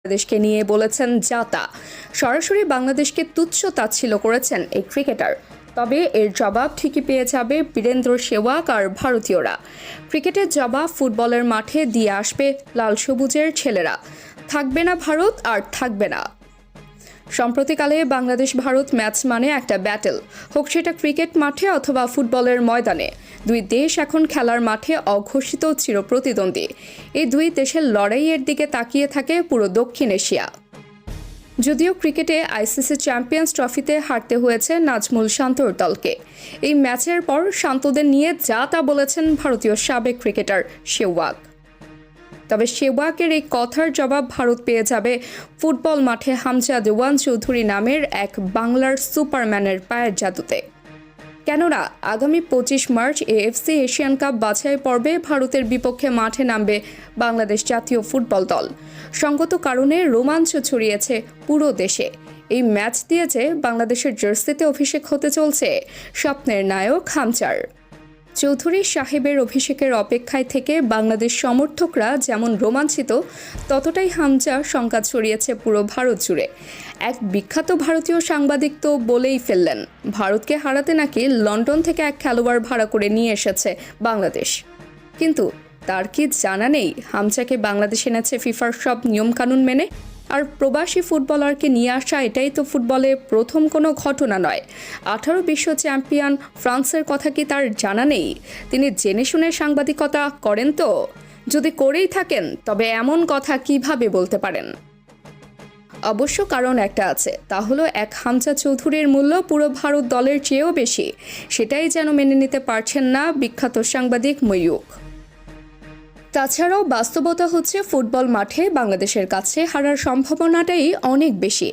বাংলাদেশকে নিয়ে বলেছেন জাতা। সরাসরি বাংলাদেশকে তুচ্ছ তাচ্ছিল্য করেছেন এই ক্রিকেটার। তবে এর জবাব ঠিকই পেয়ে যাবে বীরেন্দ্র সেহবাগ আর ভারতীয়রা। ক্রিকেটের জবাব ফুটবলের মাঠে দিয়ে আসবে লাল সবুজের ছেলেরা। থাকবে না ভারত আর থাকবে না। সম্প্রতিকালে বাংলাদেশ ভারত ম্যাচ মানে একটা ব্যাটেল, হোক সেটা ক্রিকেট মাঠে অথবা ফুটবলের ময়দানে। দুই দেশ এখন খেলার মাঠে অঘোষিত চিরপ্রতিদ্বন্দ্বী। এই দুই দেশের লড়াইয়ের দিকে তাকিয়ে থাকে পুরো দক্ষিণ এশিয়া। যদিও ক্রিকেটে আইসিসি চ্যাম্পিয়ন্স ট্রফিতে হারতে হয়েছে নাজমুল শান্তর দলকে, এই ম্যাচের পর শান্তদের নিয়ে যা তা বলেছেন ভারতীয় সাবেক ক্রিকেটার সেহবাগ। তবে সেহবাগের এই কথার জবাব ভারত পেয়ে যাবে ফুটবল মাঠে হামজা দেওয়ান চৌধুরী নামের এক বাংলার সুপারম্যানের পায়ের জাদুতে। কেননা আগামী 25 মার্চ এএফসি এশিয়ান কাপ বাছাই পর্বে ভারতের বিপক্ষে মাঠে নামবে বাংলাদেশ জাতীয় ফুটবল দল। সঙ্গত কারণে রোমাঞ্চ ছড়িয়েছে পুরো দেশে। এই ম্যাচ দিয়েছে বাংলাদেশের জার্সিতে অভিষেক হতে চলছে স্বপ্নের নায়ক হামচার। চৌধুরী সাহেবের অভিষেকের অপেক্ষায় থেকে বাংলাদেশ সমর্থকরা যেমন রোমাঞ্চিত, ততটাই হামচা সংবাদ ছড়িয়েছে পুরো ভারত জুড়ে। এক বিখ্যাত ভারতীয় সাংবাদিক তো বলেই ফেললেন, ভারতকে হারাতে নাকি লন্ডন থেকে এক খেলোয়াড় ভাড়া করে নিয়ে এসেছে বাংলাদেশ। কিন্তু তার কি জানা নেই হামচাকে বাংলাদেশ এনেছে ফিফার সব নিয়মকানুন মেনে? আর প্রবাসী ফুটবলারকে নিয়ে আসা এটাই তো ফুটবলে প্রথম কোনো ঘটনা নয়। 18 বিশ্ব চ্যাম্পিয়ন ফ্রান্সের কথা কি তার জানা নেই? তিনি জেনে শুনে সাংবাদিকতা করেন তো? যদি করেই থাকেন তবে এমন কথা কিভাবে বলতে পারেন? অবশ্য কারণ একটা আছে, তা হলো এক হামজা চৌধুরীর মূল্য পুরো ভারত দলের চেয়েও বেশি। সেটাই যেন মেনে নিতে পারছেন না বিখ্যাত সাংবাদিক ময়ূক। তাছাড়াও বাস্তবতা হচ্ছে ফুটবল মাঠে বাংলাদেশের কাছে হারার সম্ভাবনাটাই অনেক বেশি।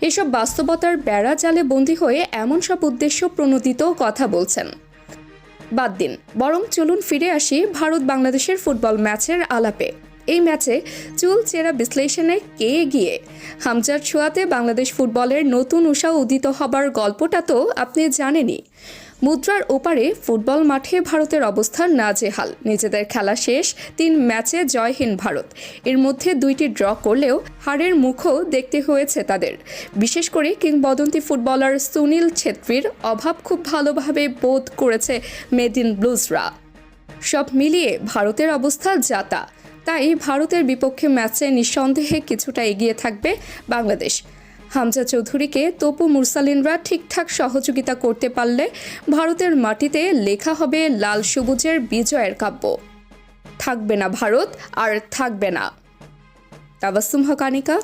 এসব বাস্তবতার বেড়া জালে বন্দী হয়ে এমন সব উদ্দেশ্য প্রণোদিত কথা বলছেন। বাদ দিন, বরং চলুন ফিরে আসি ভারত বাংলাদেশের ফুটবল ম্যাচের আলাপে। এই ম্যাচে চুল চেরা বিশ্লেষণে কে এগিয়ে? হামজার ছোঁয়াতে বাংলাদেশ ফুটবলের নতুন উষা উদিত হবার গল্পটা তো আপনি জানেনই। মুদ্রার ওপারে ফুটবল মাঠে ভারতের অবস্থান নাজেহাল। নিজেদের খেলা শেষ 3 ম্যাচে জয়হীন ভারত। এর মধ্যে 2টি ড্র করলেও হারের মুখও দেখতে হয়েছে তাদের। বিশেষ করে কিংবদন্তি ফুটবলার সুনীল ছেত্রীর অভাব খুব ভালোভাবে বোধ করেছে মেড ইন ব্লুজরা। সব মিলিয়ে ভারতের অবস্থা জাতা। তাই ভারতের বিপক্ষে ম্যাচে নিঃসন্দেহে কিছুটা এগিয়ে থাকবে বাংলাদেশ। হামজা চৌধুরীকে তপু মুরসালিনরা ঠিকঠাক সহযোগিতা করতে পারলে ভারতের মাটিতে লেখা হবে লাল সবুজের বিজয়ের কাব্য। থাকবে না ভারত আর থাকবে না। তাবাসসুম হক আনিকা।